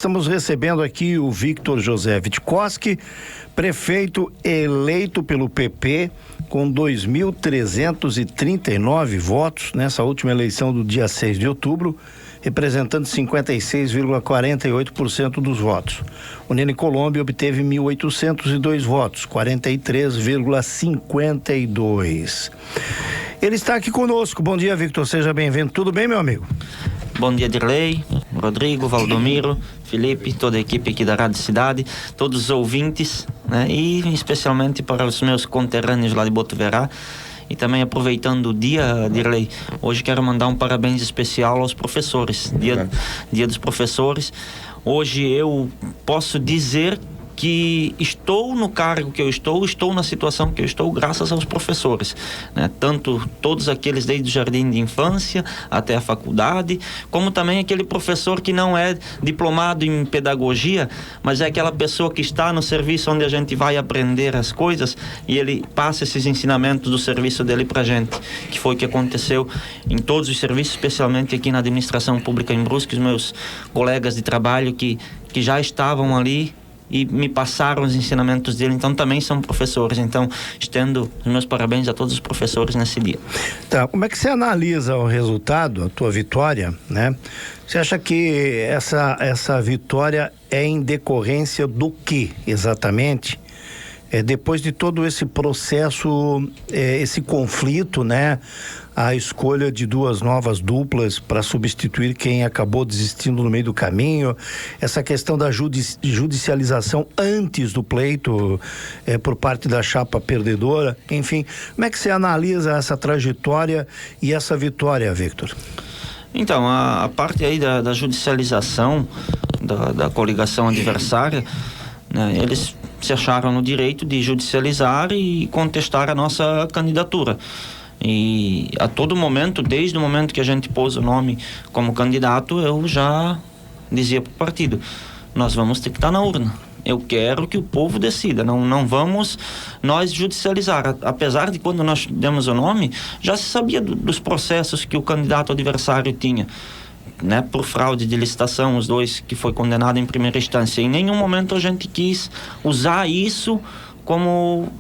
Estamos recebendo aqui o Victor José Witkowski, prefeito eleito pelo PP com 2.339 votos nessa última eleição do dia 6 de outubro, representando 56,48% dos votos. O Nene Colombi obteve 1.802 votos, 43,52%. Ele está aqui conosco. Bom dia, Victor, seja bem-vindo. Tudo bem, meu amigo? Bom dia, Dirley, Rodrigo, Valdomiro, Felipe, toda a equipe aqui da Rádio Cidade, todos os ouvintes, né? E especialmente para os meus conterrâneos lá de Botuverá. E também aproveitando o dia, Dirley, hoje quero mandar um parabéns especial aos professores, dia dos professores. Hoje eu posso dizer que estou no cargo que eu estou na situação que eu estou graças aos professores, né? Tanto todos aqueles desde o jardim de infância até a faculdade, como também aquele professor que não é diplomado em pedagogia, mas é aquela pessoa que está no serviço onde a gente vai aprender as coisas e ele passa esses ensinamentos do serviço dele pra gente, que foi o que aconteceu em todos os serviços, especialmente aqui na administração pública em Brusque, os meus colegas de trabalho que já estavam ali e me passaram os ensinamentos dele, então também são professores. Então estendo os meus parabéns a todos os professores nesse dia. Tá, como é que você analisa o resultado, a tua vitória, né? Você acha que essa vitória é em decorrência do que exatamente? Depois de todo esse processo, esse conflito, né? A escolha de duas novas duplas para substituir quem acabou desistindo no meio do caminho, essa questão da judicialização antes do pleito por parte da chapa perdedora, enfim, como é que você analisa essa trajetória e essa vitória, Victor? Então, a parte aí da judicialização da coligação adversária, né, eles se acharam no direito de judicializar e contestar a nossa candidatura. E a todo momento, desde o momento que a gente pôs o nome como candidato, eu já dizia para o partido: nós vamos ter que estar na urna. Eu quero que o povo decida, não vamos nós judicializar. Apesar de quando nós demos o nome, já se sabia dos processos que o candidato adversário tinha, né, por fraude de licitação, os dois que foi condenado em primeira instância. Em nenhum momento a gente quis usar isso como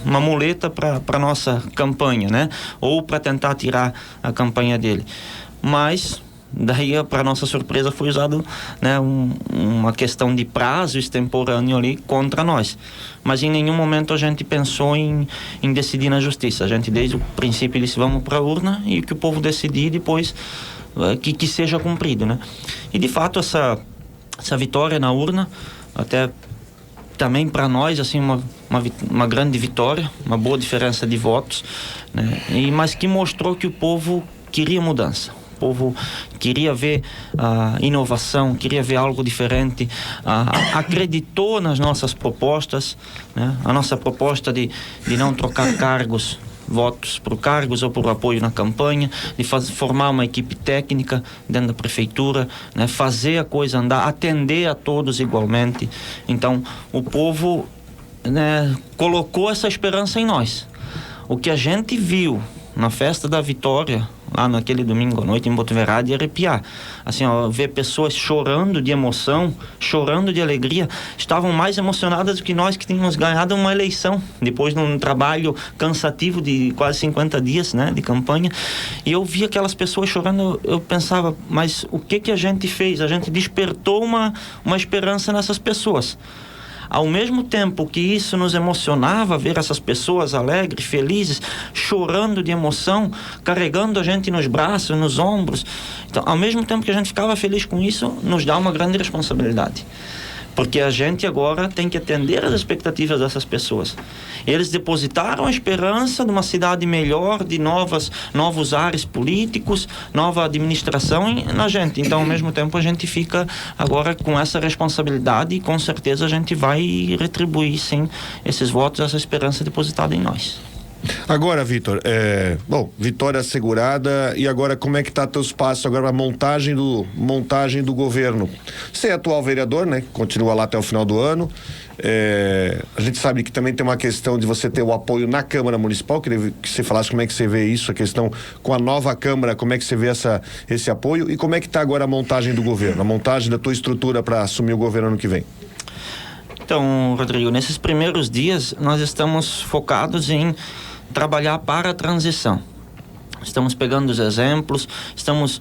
uma muleta para nossa campanha, né? Ou para tentar tirar a campanha dele. Mas daí, para nossa surpresa, foi usado, né, uma questão de prazo extemporâneo ali contra nós. Mas em nenhum momento a gente pensou em decidir na justiça. A gente desde o princípio disse: vamos para a urna e o que o povo decidir depois que seja cumprido, né? E de fato essa vitória na urna, até também para nós, assim, uma grande vitória, uma boa diferença de votos, né? Mas que mostrou que o povo queria mudança. O povo queria ver inovação, queria ver algo diferente, acreditou nas nossas propostas, né? A nossa proposta de não trocar votos por cargos ou por apoio na campanha, de formar uma equipe técnica dentro da prefeitura, né? Fazer a coisa andar, atender a todos igualmente. Então o povo, né, colocou essa esperança em nós. O que a gente viu na festa da vitória, lá naquele domingo à noite em Botuverá, de arrepiar. Assim, ver pessoas chorando de emoção, chorando de alegria, estavam mais emocionadas do que nós que tínhamos ganhado uma eleição, depois de um trabalho cansativo de quase 50 dias, né, de campanha. E eu vi aquelas pessoas chorando, eu pensava: mas o que a gente fez? A gente despertou uma esperança nessas pessoas. Ao mesmo tempo que isso nos emocionava, ver essas pessoas alegres, felizes, chorando de emoção, carregando a gente nos braços, nos ombros. Então, ao mesmo tempo que a gente ficava feliz com isso, nos dá uma grande responsabilidade. Porque a gente agora tem que atender às expectativas dessas pessoas. Eles depositaram a esperança de uma cidade melhor, de novos ares políticos, nova administração na gente. Então, ao mesmo tempo, a gente fica agora com essa responsabilidade e com certeza a gente vai retribuir, sim, esses votos, essa esperança depositada em nós. Agora, Vitor, vitória assegurada, e agora como é que tá teus passos agora a montagem do governo? Você é atual vereador, né? Continua lá até o final do ano. A gente sabe que também tem uma questão de você ter o apoio na Câmara Municipal. Queria que você falasse como é que você vê isso, a questão com a nova Câmara, como é que você vê esse apoio, e como é que tá agora a montagem do governo, a montagem da tua estrutura para assumir o governo ano que vem. Então, Rodrigo, nesses primeiros dias nós estamos focados em trabalhar para a transição. Estamos pegando os exemplos, estamos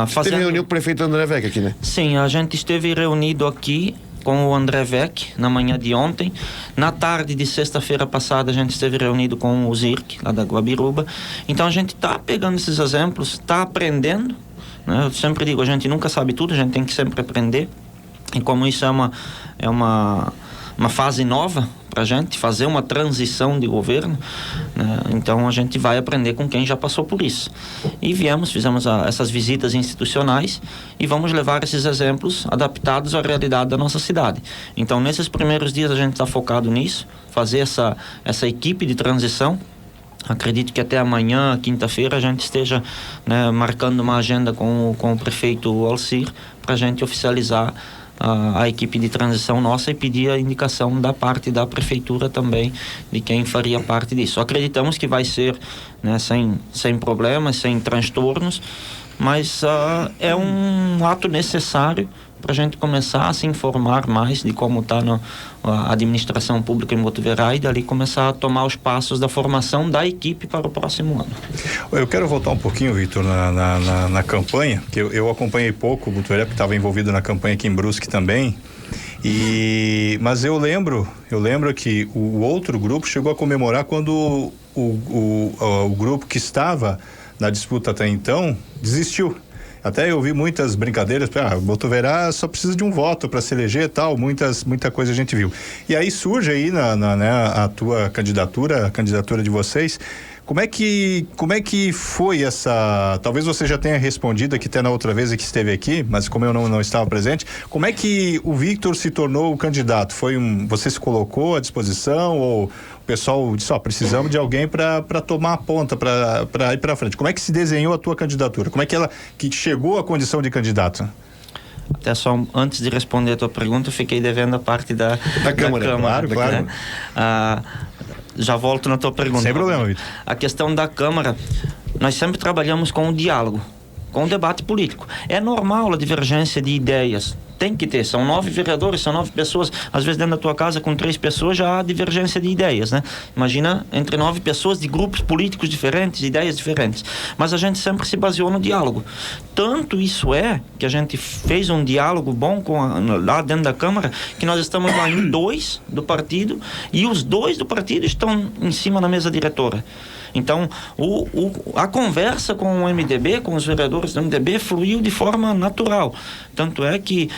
fazendo... Teve reunião com o prefeito André Vec aqui, né? Sim, a gente esteve reunido aqui com o André Vec na manhã de ontem. Na tarde de sexta-feira passada a gente esteve reunido com o Zirk, lá da Guabiruba. Então a gente está pegando esses exemplos, está aprendendo, né? Eu sempre digo, a gente nunca sabe tudo, a gente tem que sempre aprender. E como isso é uma fase nova para a gente, fazer uma transição de governo, né? Então a gente vai aprender com quem já passou por isso. E fizemos essas visitas institucionais e vamos levar esses exemplos adaptados à realidade da nossa cidade. Então nesses primeiros dias a gente está focado nisso, fazer essa equipe de transição. Acredito que até amanhã, quinta-feira, a gente esteja, né, marcando uma agenda com o prefeito Alcir para a gente oficializar a equipe de transição nossa e pedir a indicação da parte da prefeitura também de quem faria parte disso. Acreditamos que vai ser, né, sem problemas, sem transtornos, mas é um ato necessário para a gente começar a se informar mais de como está a administração pública em Botuverá e dali começar a tomar os passos da formação da equipe para o próximo ano. Eu quero voltar um pouquinho, Vitor, na campanha, que eu acompanhei pouco o Botuverá, porque estava envolvido na campanha aqui em Brusque também, mas eu lembro que o outro grupo chegou a comemorar quando o grupo que estava na disputa até então desistiu. Até eu vi muitas brincadeiras, Botuverá só precisa de um voto para se eleger e tal, muita coisa a gente viu. E aí surge aí a tua candidatura, a candidatura de vocês. Como é que foi essa... Talvez você já tenha respondido aqui até na outra vez que esteve aqui, mas como eu não estava presente, como é que o Victor se tornou o candidato? Você se colocou à disposição ou o pessoal disse, precisamos de alguém para tomar a ponta, para ir para frente? Como é que se desenhou a tua candidatura? Como é que ela chegou à condição de candidato? Até só antes de responder a tua pergunta, eu fiquei devendo a parte da Câmara. Claro. Já volto na tua pergunta. Sem problema, Vitor. A questão da Câmara, nós sempre trabalhamos com o diálogo, com o debate político. É normal a divergência de ideias. Tem que ter. São 9 vereadores, são 9 pessoas. Às vezes dentro da tua casa, com 3 pessoas, já há divergência de ideias, né? Imagina entre 9 pessoas de grupos políticos diferentes, ideias diferentes. Mas a gente sempre se baseou no diálogo. Tanto isso que a gente fez um diálogo bom lá dentro da Câmara, que nós estamos lá em 2 do partido, e os 2 do partido estão em cima da mesa diretora. Então, a conversa com o MDB, com os vereadores do MDB, fluiu de forma natural. Tanto é que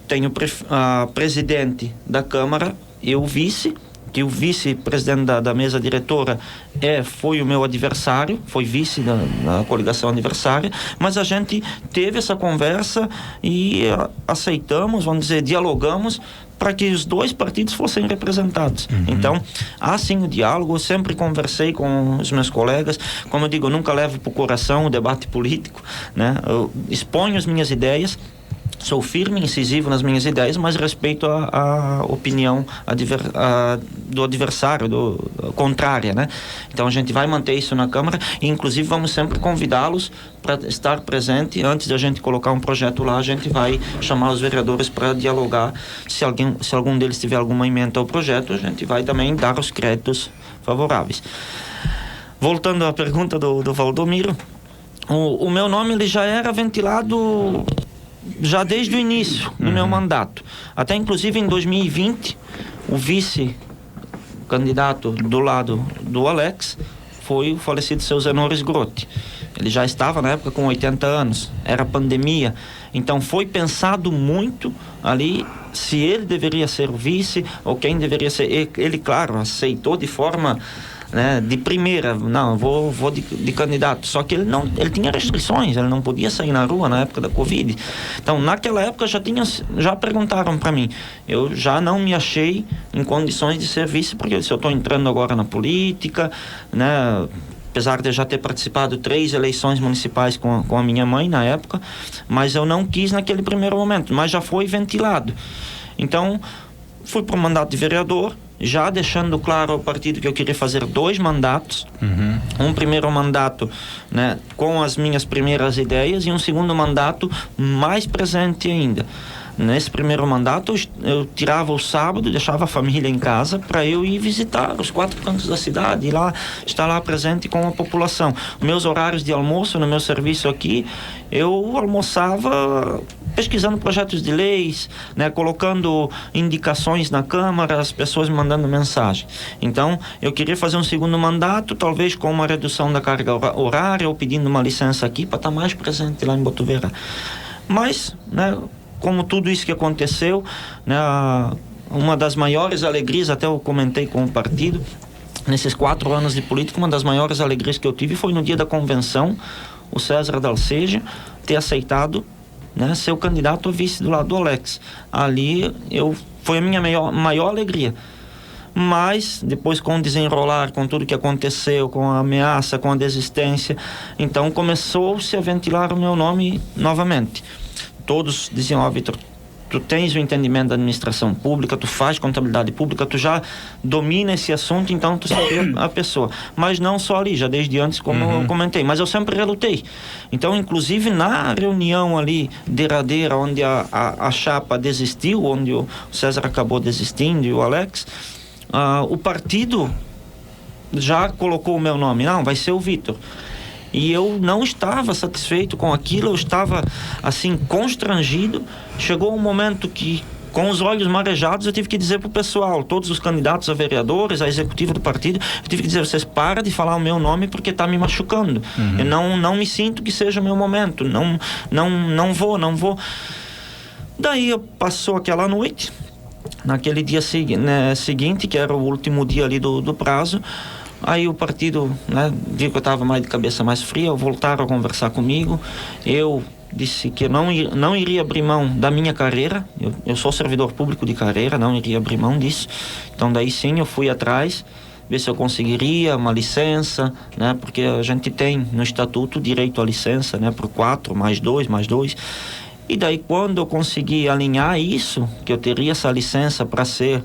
tenho a presidente da Câmara e o vice, que o vice-presidente da mesa diretora foi o meu adversário, foi vice da coligação adversária, mas a gente teve essa conversa e aceitamos, vamos dizer, dialogamos para que os 2 partidos fossem representados. Então, há sim o diálogo. Eu sempre conversei com os meus colegas. Como eu digo, eu nunca levo para o coração o debate político, né? Eu exponho as minhas ideias, sou firme e incisivo nas minhas ideias, mas respeito a opinião do adversário, contrária, né? Então a gente vai manter isso na Câmara e inclusive vamos sempre convidá-los para estar presente. Antes de a gente colocar um projeto lá, a gente vai chamar os vereadores para dialogar. Se algum deles tiver alguma emenda ao projeto, a gente vai também dar os créditos favoráveis. Voltando à pergunta do Valdomiro, o meu nome ele já era ventilado já desde o início do meu mandato. Até inclusive em 2020, o vice-candidato do lado do Alex foi o falecido seu Zenores Grotti. Ele já estava na época com 80 anos, era pandemia, então foi pensado muito ali se ele deveria ser o vice ou quem deveria ser. Ele, claro, aceitou de forma né, de primeira, não, vou de candidato. Só que ele tinha restrições, ele não podia sair na rua na época da Covid. Então, naquela época já perguntaram para mim. Eu já não me achei em condições de ser vice, porque eu disse, eu estou entrando agora na política, né? Apesar de eu já ter participado 3 eleições municipais com a minha mãe na época, mas eu não quis naquele primeiro momento, mas já foi ventilado. Então, fui para o mandato de vereador, já deixando claro ao partido que eu queria fazer 2 mandatos. Um primeiro mandato, né, com as minhas primeiras ideias, e um segundo mandato mais presente ainda. Nesse primeiro mandato, eu tirava o sábado, deixava a família em casa para eu ir visitar os 4 cantos da cidade, estar lá presente com a população. Meus horários de almoço no meu serviço aqui, eu almoçava pesquisando projetos de leis, né, colocando indicações na Câmara, as pessoas me mandando mensagem. Então, eu queria fazer um segundo mandato, talvez com uma redução da carga horária, ou pedindo uma licença aqui para estar mais presente lá em Botuverá. Mas, né, como tudo isso que aconteceu, né, uma das maiores alegrias, até eu comentei com o partido, nesses 4 anos de política, uma das maiores alegrias que eu tive foi no dia da convenção, o César Dalseja ter aceitado, né, ser o candidato a vice do lado do Alex. Ali foi a minha maior alegria. Mas depois, com o desenrolar, com tudo que aconteceu, com a ameaça, com a desistência, então começou-se a ventilar o meu nome novamente. Todos diziam, Vitor, tu tens o entendimento da administração pública, tu faz contabilidade pública, tu já domina esse assunto, então tu seria a pessoa. Mas não só ali, já desde antes, como eu comentei, mas eu sempre relutei. Então, inclusive na reunião ali derradeira, onde a chapa desistiu, onde o César acabou desistindo e o Alex, o partido já colocou o meu nome, não, vai ser o Vitor. E eu não estava satisfeito com aquilo, eu estava assim constrangido. Chegou um momento que, com os olhos marejados, eu tive que dizer para o pessoal, todos os candidatos a vereadores, a executiva do partido, eu tive que dizer, vocês param de falar o meu nome porque está me machucando. Eu não me sinto que seja o meu momento, não vou. Daí passou aquela noite, naquele dia seguinte, que era o último dia ali do prazo. Aí o partido, né, viu que eu estava mais de cabeça mais fria, voltaram a conversar comigo. Eu disse que eu não iria abrir mão da minha carreira. Eu sou servidor público de carreira, não iria abrir mão disso. Então daí sim eu fui atrás, ver se eu conseguiria uma licença, né, porque a gente tem no estatuto direito à licença, né, por 4 mais 2 mais 2. E daí, quando eu consegui alinhar isso, que eu teria essa licença para ser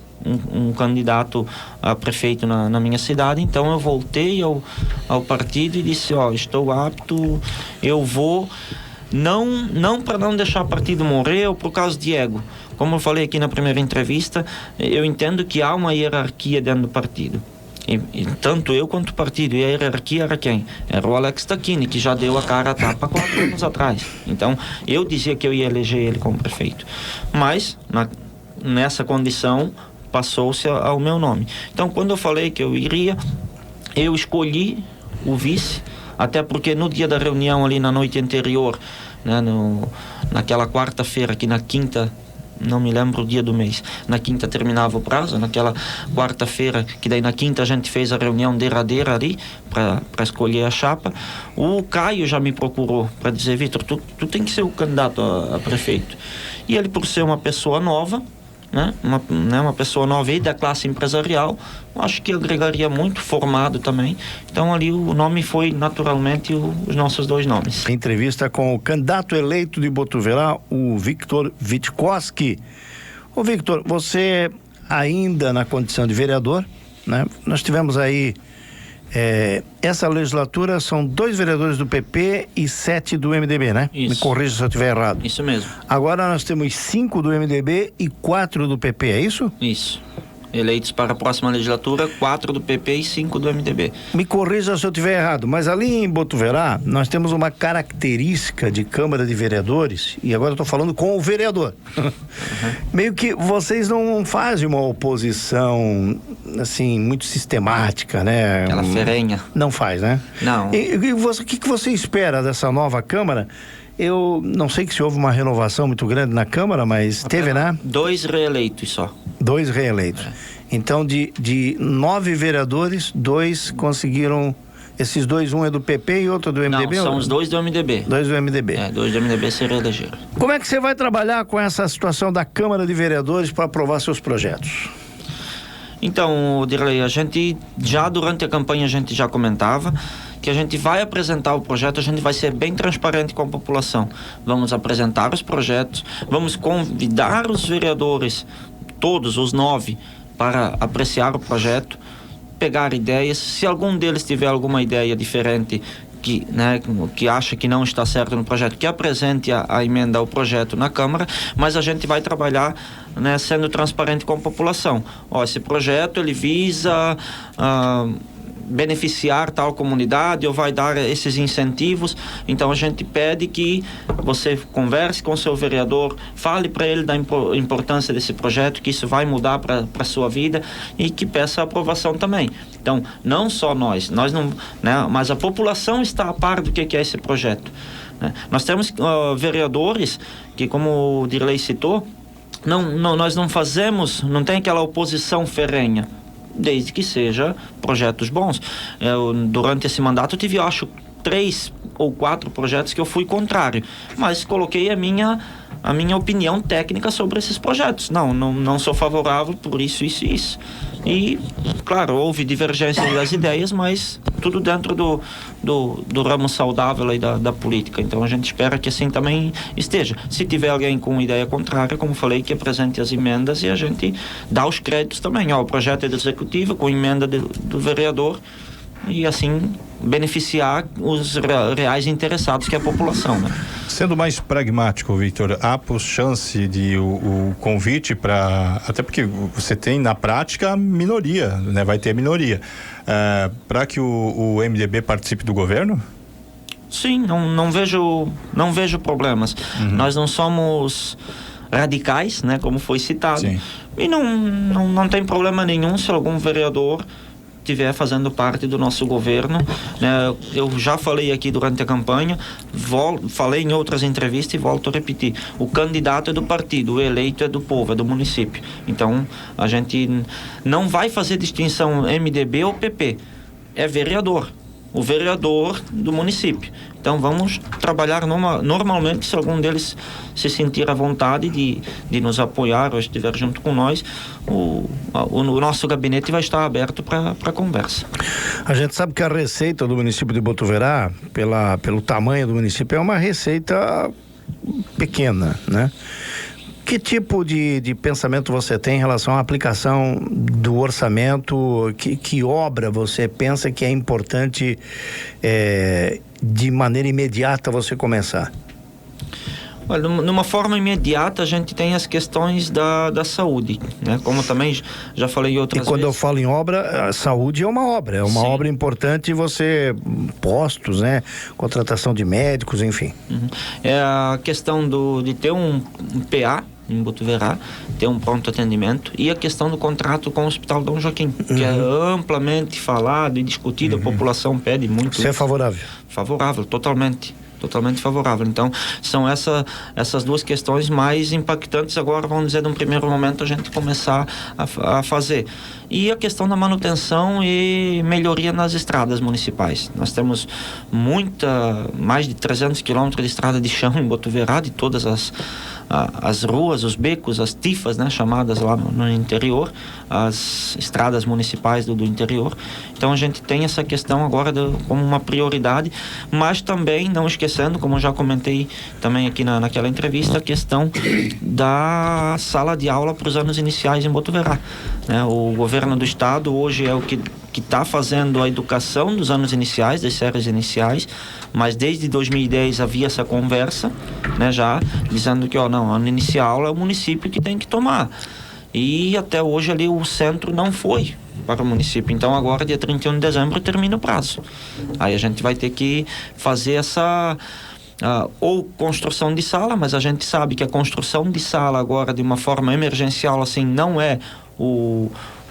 um candidato a prefeito na minha cidade, então eu voltei ao partido e disse, estou apto, eu vou, não para não deixar o partido morrer ou por causa de ego. Como eu falei aqui na primeira entrevista, eu entendo que há uma hierarquia dentro do partido. E tanto eu quanto o partido, e a hierarquia era quem? Era o Alex Tacchini, que já deu a cara a tapa 4 anos atrás. Então, eu dizia que eu ia eleger ele como prefeito. Mas, nessa condição, passou-se ao meu nome. Então, quando eu falei que eu iria, eu escolhi o vice, até porque no dia da reunião ali na noite anterior, né, naquela quarta-feira, que na quinta, não me lembro o dia do mês, na quinta terminava o prazo, naquela quarta-feira, que daí na quinta a gente fez a reunião derradeira ali para escolher a chapa. O Caio já me procurou para dizer, Vitor, tu tem que ser o candidato a prefeito. E ele, por ser uma pessoa nova, né, uma pessoa nova e da classe empresarial, acho que agregaria muito, formado também. Então ali o nome foi naturalmente os nossos 2 nomes. Entrevista com o candidato eleito de Botuverá, o Victor Witkowski. Ô Victor, você ainda na condição de vereador, né? Nós tivemos aí essa legislatura são 2 vereadores do PP e 7 do MDB, né? Isso. Me corrija se eu estiver errado. Isso mesmo. Agora nós temos 5 do MDB e 4 do PP, é isso? Isso. Eleitos para a próxima legislatura, 4 do PP e 5 do MDB. Me corrija se eu estiver errado, mas ali em Botuverá nós temos uma característica de Câmara de Vereadores, e agora eu estou falando com o vereador. Meio que vocês não fazem uma oposição assim muito sistemática, né? Aquela ferrenha. Não faz, né? Não. E o que você espera dessa nova Câmara? Eu não sei que se houve uma renovação muito grande na Câmara, mas teve, né? 2 reeleitos só. 2 reeleitos. Então, de 9 vereadores, 2 conseguiram... Esses 2, um é do PP e outro do MDB? Não, são os 2 do MDB. 2 do MDB. 2 do MDB se reelegeram. Como é que você vai trabalhar com essa situação da Câmara de Vereadores para aprovar seus projetos? Então, Dirley, a gente já durante a campanha a gente já comentava que a gente vai apresentar o projeto, a gente vai ser bem transparente com a população. Vamos apresentar os projetos, vamos convidar os vereadores, todos os 9, para apreciar o projeto, pegar ideias. Se algum deles tiver alguma ideia diferente que acha que não está certo no projeto, que apresente a emenda ao projeto na Câmara, mas a gente vai trabalhar, né, sendo transparente com a população. Esse projeto ele visa beneficiar tal comunidade ou vai dar esses incentivos, então a gente pede que você converse com o seu vereador, fale para ele da importância desse projeto, que isso vai mudar para a sua vida e que peça a aprovação também. Então, não só nós não, né, mas a população está a par do que é esse projeto, né? Nós temos vereadores que, como o Dirley citou, nós não tem aquela oposição ferrenha, desde que seja projetos bons. Durante esse mandato eu tive, acho, 3 ou 4 projetos que eu fui contrário, mas coloquei a minha opinião técnica sobre esses projetos. Não sou favorável por isso. E, claro, houve divergência das ideias, mas tudo dentro do ramo saudável aí da política. Então a gente espera que assim também esteja. Se tiver alguém com ideia contrária, como falei, que apresente as emendas e a gente dá os créditos também. O projeto é do executivo com emenda do vereador e assim beneficiar os reais interessados, que é a população, né? Sendo mais pragmático, Victor, há chance de o convite para, até porque você tem na prática minoria, né? Vai ter minoria, para que o MDB participe do governo? Sim, não vejo problemas. Nós não somos radicais, né? Como foi citado. Sim. E não tem problema nenhum se algum vereador estiver fazendo parte do nosso governo, né? Eu já falei aqui durante a campanha, falei em outras entrevistas e volto a repetir: o candidato é do partido, o eleito é do povo, é do município. Então a gente não vai fazer distinção MDB ou PP, é vereador, o vereador do município. Então vamos trabalhar normalmente. Se algum deles se sentir à vontade de nos apoiar ou estiver junto com nós, o nosso gabinete vai estar aberto para conversa. A gente sabe que a receita do município de Botuverá, pelo tamanho do município, é uma receita pequena, né? Que tipo de pensamento você tem em relação à aplicação do orçamento? Que obra você pensa que é importante de maneira imediata você começar? Olha, numa forma imediata a gente tem as questões da saúde, né? Como também já falei outras vezes. E quando eu falo em obra, a saúde é uma obra Sim. obra importante, você, postos, né? Contratação de médicos, enfim. É a questão de ter um PA em Botuverá, ter um pronto atendimento, e a questão do contrato com o Hospital Dom Joaquim, que é amplamente falado e discutido, a população pede muito. Você é favorável? Favorável, totalmente favorável. Então, são essas duas questões mais impactantes agora, vamos dizer, num primeiro momento, a gente começar a fazer. E a questão da manutenção e melhoria nas estradas municipais. Nós temos mais de 300 quilômetros de estrada de chão em Botuverá, de todas as ruas, os becos, as tifas, né, chamadas lá no interior, as estradas municipais do interior. Então a gente tem essa questão agora como uma prioridade, mas também não esquecendo, como eu já comentei também aqui naquela entrevista, a questão da sala de aula para os anos iniciais em Botuverá, né? O governo do estado hoje é o que está fazendo a educação dos anos iniciais, das séries iniciais, mas desde 2010 havia essa conversa, né, já dizendo que ano inicial é o município que tem que tomar, e até hoje ali o centro não foi para o município. Então agora, dia 31 de dezembro, termina o prazo. Aí a gente vai ter que fazer essa ou construção de sala, mas a gente sabe que a construção de sala agora de uma forma emergencial assim não é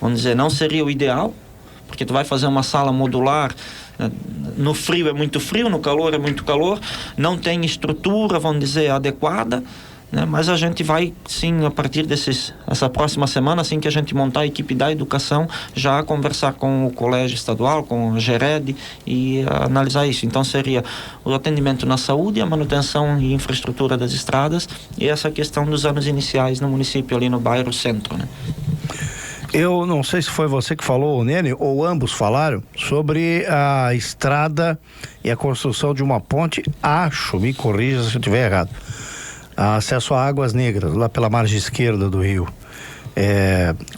vamos dizer, não seria o ideal, porque tu vai fazer uma sala modular, no frio é muito frio, no calor é muito calor, não tem estrutura, vamos dizer, adequada, né? Mas a gente vai, sim, a partir essa próxima semana, assim que a gente montar a equipe da educação, já conversar com o colégio estadual, com a GERED e analisar isso. Então seria o atendimento na saúde, a manutenção e infraestrutura das estradas e essa questão dos anos iniciais no município, ali no bairro Centro, né? Eu não sei se foi você que falou, Nene, ou ambos falaram sobre a estrada e a construção de uma ponte, acho, me corrija se eu estiver errado, acesso a Águas Negras, lá pela margem esquerda do rio.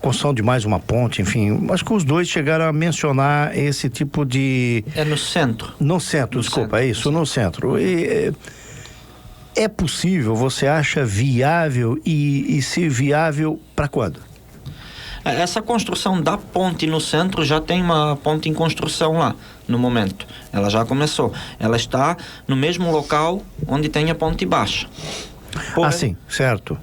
Construção de mais uma ponte, enfim, acho que os dois chegaram a mencionar esse tipo de... É no centro. No centro, desculpa, é isso, no centro. E, é possível, você acha viável e se viável, para quando? Essa construção da ponte no centro, já tem uma ponte em construção lá, no momento. Ela já começou. Ela está no mesmo local onde tem a ponte baixa. Porém, sim, certo.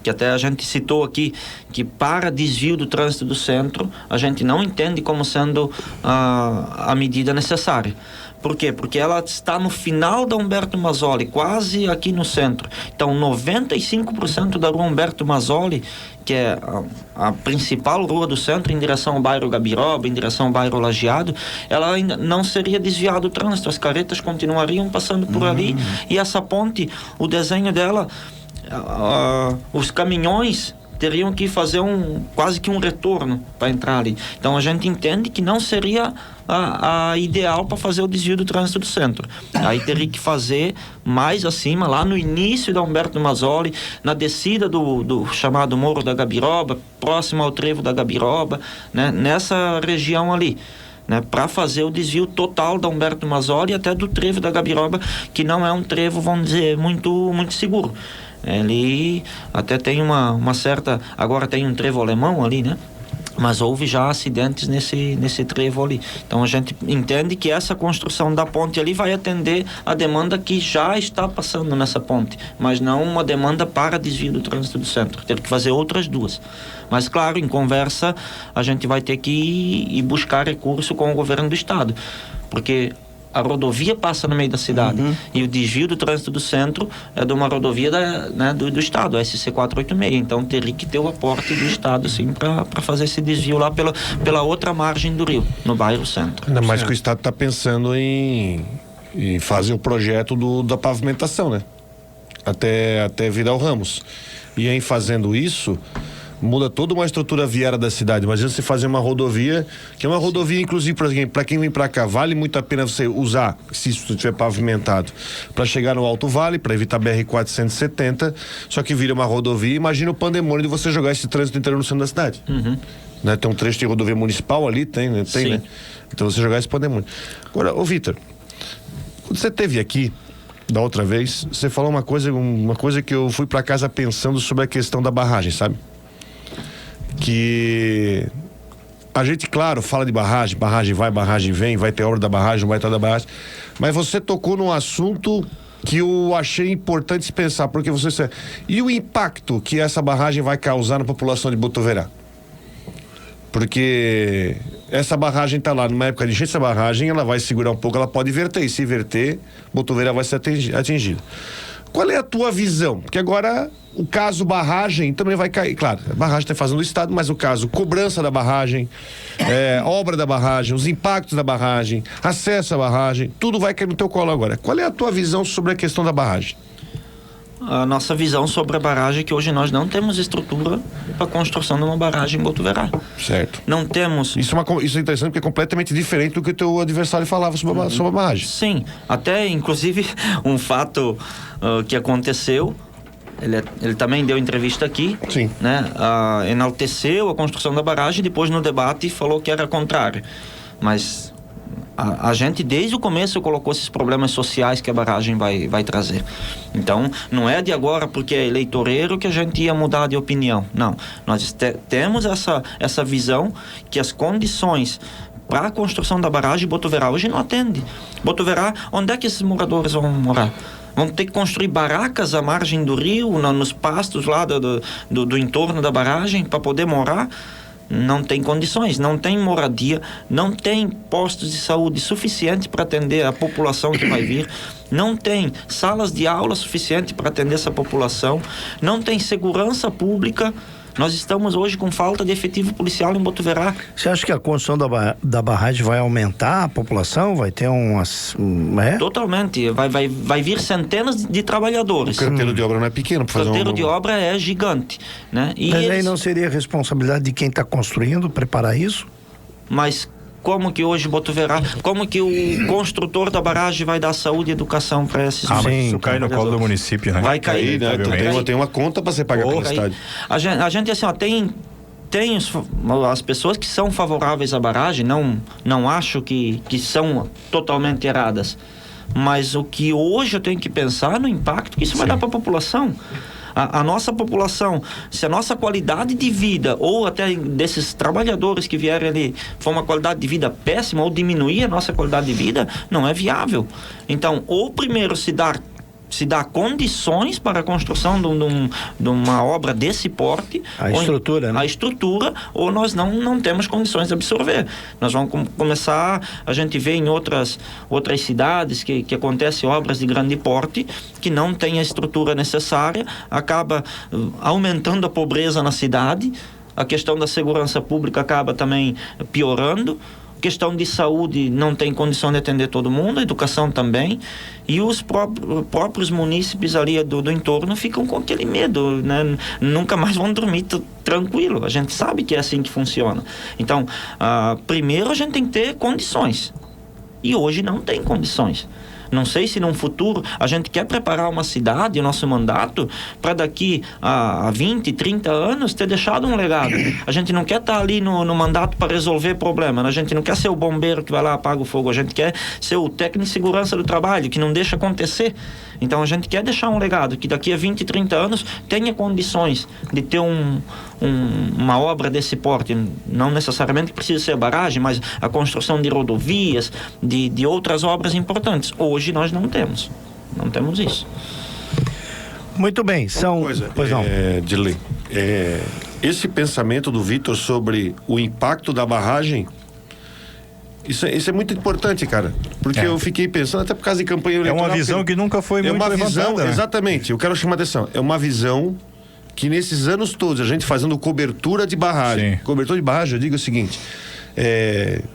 Que até a gente citou aqui, que para desvio do trânsito do centro, a gente não entende como sendo a medida necessária. Por quê? Porque ela está no final da Humberto Mazzoli, quase aqui no centro. Então, 95% da rua Humberto Mazzoli, que é a principal rua do centro, em direção ao bairro Gabiroba, em direção ao bairro Lajeado, ela ainda não seria desviado o trânsito. As caretas continuariam passando por ali. E essa ponte, o desenho dela, os caminhões teriam que fazer quase que um retorno para entrar ali. Então a gente entende que não seria a ideal para fazer o desvio do trânsito do centro. Aí teria que fazer mais acima, lá no início da Humberto Mazzoli, na descida do chamado Morro da Gabiroba, próximo ao trevo da Gabiroba, né? Nessa região ali, né, para fazer o desvio total da Humberto Mazzoli até do trevo da Gabiroba, que não é um trevo, vamos dizer, muito, muito seguro. Ele até tem uma certa... Agora tem um trevo alemão ali, né? Mas houve já acidentes nesse trevo ali. Então a gente entende que essa construção da ponte ali vai atender a demanda que já está passando nessa ponte, mas não uma demanda para desvio do trânsito do centro. Ter que fazer outras duas. Mas claro, em conversa a gente vai ter que ir buscar recurso com o governo do estado, porque a rodovia passa no meio da cidade e o desvio do trânsito do centro é de uma rodovia do estado, a SC 486. Então teria que ter o aporte do estado, sim, para fazer esse desvio lá pela outra margem do rio, no bairro Centro. Ainda mais que o estado está pensando em fazer o projeto da pavimentação, né? Até Vidal Ramos. E em fazendo isso, muda toda uma estrutura viária da cidade. Imagina você fazer uma rodovia, que é uma rodovia, inclusive, para quem vem para cá, vale muito a pena você usar, se isso estiver pavimentado, para chegar no Alto Vale, para evitar BR-470, só que vira uma rodovia. Imagina o pandemônio de você jogar esse trânsito inteiro no centro da cidade. Né? Tem um trecho de rodovia municipal ali, tem, né? Então você jogar esse pandemônio. Agora, ô Vitor, quando você esteve aqui da outra vez, você falou uma coisa que eu fui para casa pensando sobre a questão da barragem, sabe? Que a gente, claro, fala de barragem vai, barragem vem, vai ter obra da barragem, não vai ter da barragem, mas você tocou num assunto que eu achei importante pensar, porque você... E o impacto que essa barragem vai causar na população de Botuverá? Porque essa barragem está lá numa época de enchente, essa barragem ela vai segurar um pouco, ela pode inverter, e se inverter, Botuverá vai ser atingido. Qual é a tua visão? Porque agora o caso barragem também vai cair. Claro, a barragem está fazendo o estado, mas o caso cobrança da barragem, obra da barragem, os impactos da barragem, acesso à barragem, tudo vai cair no teu colo agora. Qual é a tua visão sobre a questão da barragem? A nossa visão sobre a barragem é que hoje nós não temos estrutura para a construção de uma barragem em Botuverá. Certo. Não temos... Isso é interessante porque é completamente diferente do que o teu adversário falava sobre a barragem. Sim, até inclusive um fato que aconteceu, ele também deu entrevista aqui. Sim. Né? Enalteceu a construção da barragem, depois no debate falou que era contrário. Mas a gente desde o começo colocou esses problemas sociais que a barragem vai trazer. Então não é de agora porque é eleitoreiro que a gente ia mudar de opinião. Não, nós temos essa visão que as condições para a construção da barragem Botuverá hoje não atende. Botuverá, onde é que esses moradores vão morar? Vão ter que construir barracas à margem do rio, nos pastos lá do entorno da barragem para poder morar? não tem condições, não tem moradia, não tem postos de saúde suficientes para atender a população que vai vir, não tem salas de aula suficientes para atender essa população, não tem segurança pública. Nós estamos hoje com falta de efetivo policial em Botuverá. Você acha que a construção da barragem vai aumentar a população? Vai ter Totalmente. Vai vir centenas de trabalhadores. O canteiro de obra não é pequeno para fazer O canteiro de obra é gigante, né? Mas aí não seria responsabilidade de quem está construindo preparar isso? Mas como que hoje Botuverá, como que o construtor da barragem vai dar saúde e educação para esses mas isso cai no colo do município, né? Vai cair, né? Tem uma conta para você pagar pela cidade. A gente assim, ó, tem as pessoas que são favoráveis à barragem, não acho que são totalmente erradas, mas o que hoje eu tenho que pensar no impacto que isso vai dar para a população. A nossa população, se a nossa qualidade de vida, ou até desses trabalhadores que vierem ali, for uma qualidade de vida péssima, ou diminuir a nossa qualidade de vida, não é viável. Então, ou primeiro se dá condições para a construção de uma obra desse porte. A estrutura, né? A estrutura, ou nós não temos condições de absorver. Nós vamos começar, a gente vê em outras cidades que acontecem obras de grande porte, que não tem a estrutura necessária, acaba aumentando a pobreza na cidade, a questão da segurança pública acaba também piorando, questão de saúde não tem condição de atender todo mundo, a educação também, e os próprios munícipes ali do entorno ficam com aquele medo, né? Nunca mais vão dormir tranquilo. A gente sabe que é assim que funciona. Então, primeiro a gente tem que ter condições, e hoje não tem condições. Não sei se num futuro a gente quer preparar uma cidade, o nosso mandato, para daqui a 20, 30 anos ter deixado um legado. A gente não quer estar ali no mandato para resolver problema. A gente não quer ser o bombeiro que vai lá e apaga o fogo. A gente quer ser o técnico de segurança do trabalho, que não deixa acontecer. Então a gente quer deixar um legado que daqui a 20, 30 anos tenha condições de ter uma obra desse porte. Não necessariamente precisa ser barragem, mas a construção de rodovias, de outras obras importantes. Hoje nós não temos isso. Muito bem, pois não. Dirley, esse pensamento do Vitor sobre o impacto da barragem, isso é muito importante, cara, porque eu fiquei pensando, até por causa de campanha eleitoral. É uma visão que nunca foi muito levantada, né? Exatamente, eu quero chamar a atenção, é uma visão que nesses anos todos, a gente fazendo cobertura de barragem. Sim. Cobertura de barragem, eu digo o seguinte,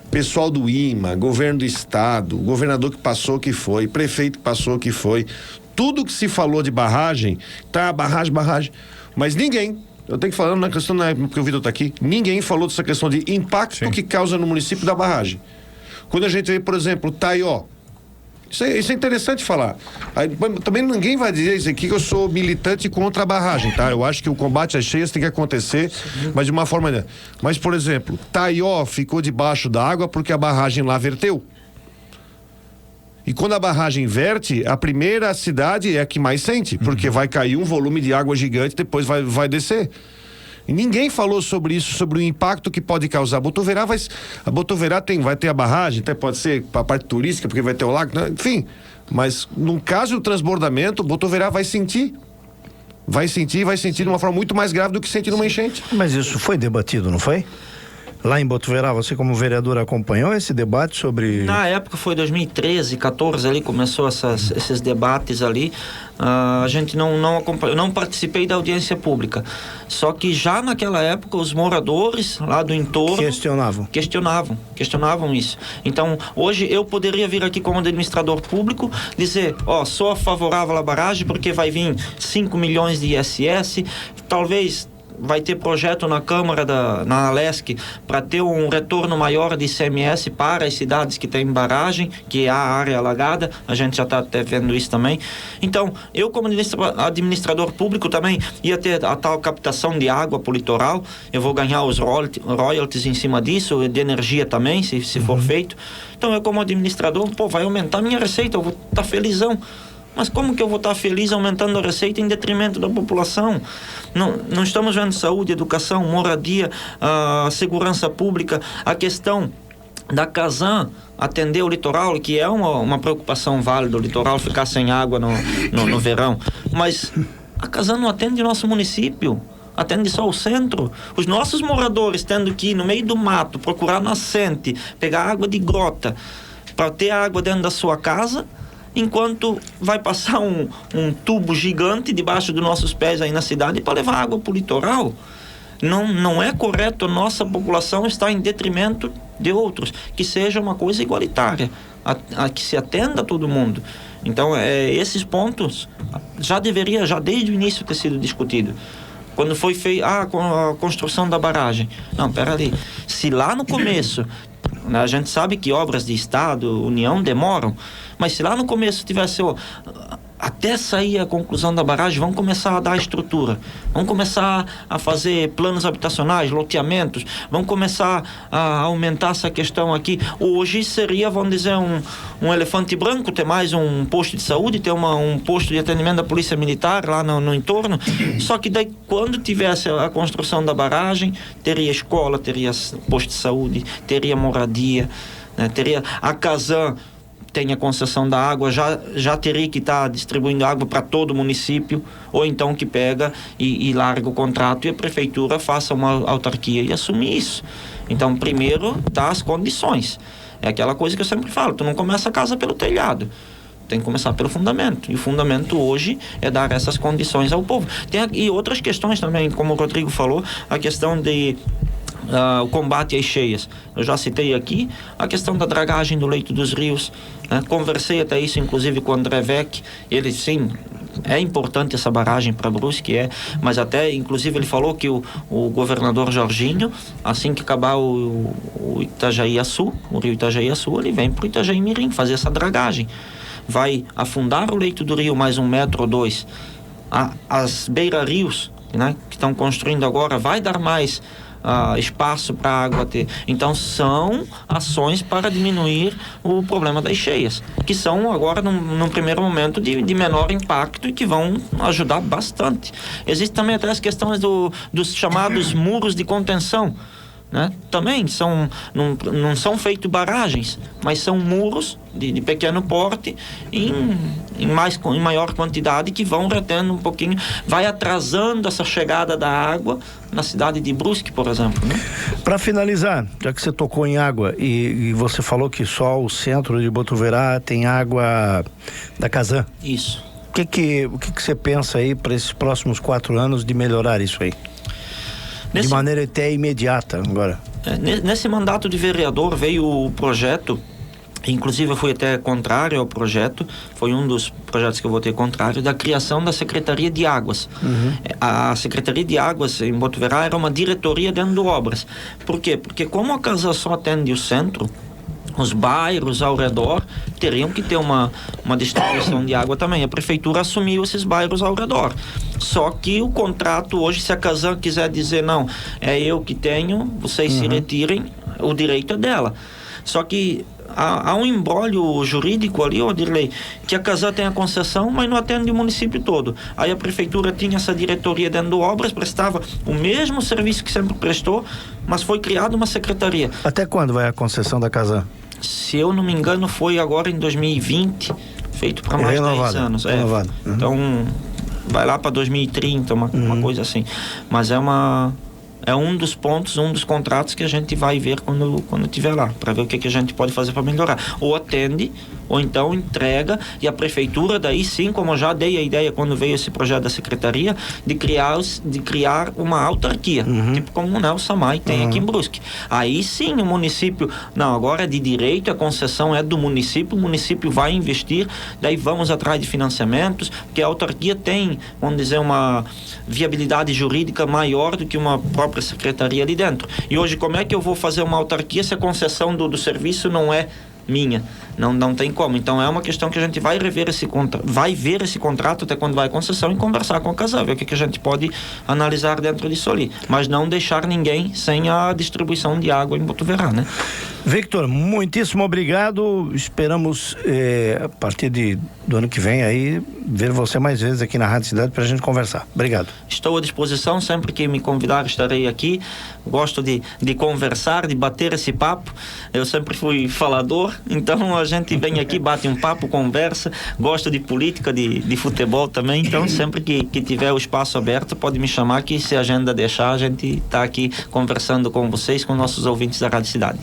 pessoal do IMA, governo do estado, governador que passou que foi, prefeito que passou que foi, tudo que se falou de barragem, barragem, mas ninguém, eu tenho que falar na questão, porque o Vitor está aqui, ninguém falou dessa questão de impacto que causa no município da barragem. Quando a gente vê, por exemplo, Taió, isso é interessante falar. Aí, também ninguém vai dizer isso aqui que eu sou militante contra a barragem, tá? Eu acho que o combate às cheias tem que acontecer, mas de uma forma... Mas, por exemplo, Taió ficou debaixo da água porque a barragem lá verteu. E quando a barragem verte, a primeira cidade é a que mais sente, porque vai cair um volume de água gigante, depois vai descer. E ninguém falou sobre isso, sobre o impacto que pode causar. A Botuverá vai ter a barragem, até pode ser para a parte turística, porque vai ter o lago, enfim. Mas no caso do transbordamento, Botuverá vai sentir de uma forma muito mais grave do que sente numa enchente. Mas isso foi debatido, não foi? Lá em Botuverá, você como vereador acompanhou esse debate sobre... Na época foi 2013, 14 ali, começou esses debates ali. A gente não acompanhou, não participei da audiência pública. Só que já naquela época os moradores lá do entorno... Questionavam isso. Então, hoje eu poderia vir aqui como administrador público, dizer, sou favorável à barragem porque vai vir 5 milhões de ISS, talvez... Vai ter projeto na Câmara, na Alesc, para ter um retorno maior de ICMS para as cidades que têm barragem, que é a área alagada. A gente já está até vendo isso também. Então, eu como administrador público também ia ter a tal captação de água para o litoral. Eu vou ganhar os royalties em cima disso, de energia também, se for feito. Então, eu como administrador, vai aumentar a minha receita, eu vou estar felizão. Mas como que eu vou estar feliz aumentando a receita em detrimento da população? Não estamos vendo saúde, educação, moradia, segurança pública, a questão da Casan atender o litoral, que é uma preocupação válida, o litoral ficar sem água no verão. Mas a Casan não atende nosso município. atende só o centro. Os nossos moradores tendo que ir no meio do mato, procurar nascente, pegar água de grota, para ter água dentro da sua casa, enquanto vai passar um tubo gigante debaixo dos nossos pés aí na cidade para levar água para o litoral. Não é correto a nossa população estar em detrimento de outros, que seja uma coisa igualitária, que se atenda a todo mundo. Então, esses pontos já deveria, já desde o início, ter sido discutido. Quando foi feita a construção da barragem. Não, peraí. Se lá no começo, a gente sabe que obras de Estado, União, demoram, mas se lá no começo tivesse... até sair a conclusão da barragem, vamos começar a dar estrutura, vamos começar a fazer planos habitacionais, loteamentos, vamos começar a aumentar essa questão aqui. Hoje seria, vamos dizer, um elefante branco, ter mais um posto de saúde, ter um posto de atendimento da polícia militar lá no entorno, só que daí quando tivesse a construção da barragem, teria escola, teria posto de saúde, teria moradia, né? Teria a Casan, tem a concessão da água, já teria que estar distribuindo água para todo o município, ou então que pega e larga o contrato e a prefeitura faça uma autarquia e assume isso. Então, primeiro, dá as condições. É aquela coisa que eu sempre falo, tu não começa a casa pelo telhado, tem que começar pelo fundamento, e o fundamento hoje é dar essas condições ao povo. E outras questões também, como o Rodrigo falou, a questão de o combate às cheias. Eu já citei aqui a questão da dragagem do leito dos rios, né? Conversei até isso inclusive com o André Vec. Ele, sim, é importante essa barragem para Brusque, mas até inclusive ele falou que o governador Jorginho, assim que acabar o Itajaí-Açu, o rio Itajaí-Açu, ele vem para o Itajaí-Mirim fazer essa dragagem. Vai afundar o leito do rio mais 1 metro ou 2. As beira-rios, né, que estão construindo agora, vai dar mais espaço para a água ter. Então são ações para diminuir o problema das cheias, que são agora num primeiro momento de menor impacto e que vão ajudar bastante. Existem também até as questões dos chamados muros de contenção, né? Também não são feitos barragens, mas são muros de pequeno porte em maior quantidade, que vão retendo um pouquinho, vai atrasando essa chegada da água na cidade de Brusque, por exemplo, né? Para finalizar, já que você tocou em água e você falou que só o centro de Botuverá tem água da Casan. Isso. O que você pensa aí para esses próximos 4 anos de melhorar isso aí? De maneira até imediata agora. Nesse mandato de vereador veio o projeto, inclusive eu fui até contrário ao projeto, foi um dos projetos que eu votei contrário, da criação da Secretaria de Águas. A Secretaria de Águas em Botuverá era uma diretoria dentro do Obras. Por quê? Porque como a Casan só atende o centro, os bairros ao redor teriam que ter uma distribuição de água também. A prefeitura assumiu esses bairros ao redor. Só que o contrato hoje, se a Casan quiser dizer, não, é eu que tenho, vocês se retirem, o direito é dela. Só que há um imbróglio jurídico ali, Odirley, que a Casan tem a concessão, mas não atende o município todo. Aí a prefeitura tinha essa diretoria dentro do Obras, prestava o mesmo serviço que sempre prestou, mas foi criada uma secretaria. Até quando vai a concessão da Casan? Se eu não me engano, foi agora em 2020, feito para mais de 10 anos. Renovado. Então, vai lá para 2030, uma coisa assim. Mas é um dos pontos, um dos contratos que a gente vai ver quando estiver lá, para ver o que a gente pode fazer para melhorar. Ou atende, ou então entrega, e a prefeitura, daí sim, como eu já dei a ideia quando veio esse projeto da secretaria, de criar uma autarquia, tipo como o Samay tem aqui em Brusque. Aí sim o município, não, agora é de direito, a concessão é do município, o município vai investir, daí vamos atrás de financiamentos, porque a autarquia tem, vamos dizer, uma viabilidade jurídica maior do que uma própria secretaria ali dentro. E hoje, como é que eu vou fazer uma autarquia se a concessão do serviço não é minha? Não tem como. Então é uma questão que a gente vai rever vai ver esse contrato até quando vai a concessão e conversar com a Casan, ver o que a gente pode analisar dentro disso ali, mas não deixar ninguém sem a distribuição de água em Botuverá, né? Victor, muitíssimo obrigado. Esperamos, a partir do ano que vem aí, ver você mais vezes aqui na Rádio Cidade para a gente conversar. Obrigado. Estou à disposição, sempre que me convidar estarei aqui. Gosto de conversar, de bater esse papo. Eu sempre fui falador, então a gente vem aqui, bate um papo, conversa. Gosto de política, de futebol também, então sempre que tiver o espaço aberto, pode me chamar que, se a agenda deixar, a gente está aqui conversando com vocês, com nossos ouvintes da Rádio Cidade.